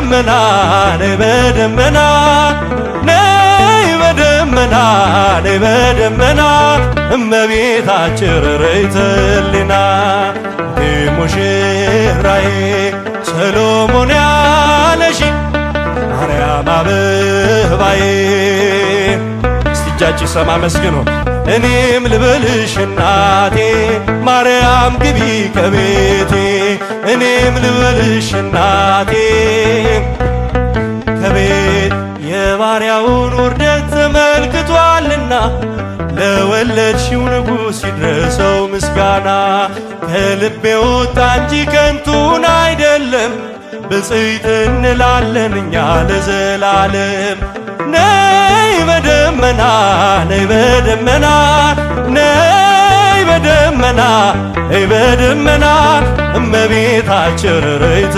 በደመና ነይ በደመና ነይ በደመና ነይ በደመና እመቤታችን ርርይተ ሕሊና ሙሽራዬ ሰሎሞን ያለሽ ማርያም አበባዬ እስቲ እጃችሁ ሰማ መስግኖ እኔም ልበልሽ እናቴ ማርያም ግቢ ከቤቴ እኔም ልበልሽ እናቴ ከቤት የባሪያውን ውርደት ተመልክቷልና ለወለድሽው ንጉሥ ይድረሰው ምስጋና ከልቤ ወጣ እንጂ ከንቱን አይደለም ብፅዕት እንላለን እኛ ለዘላለም ነይ በደመና ነይ በደመና ነይ በደመና ነይ በደመና እመቤታችን ርርይተ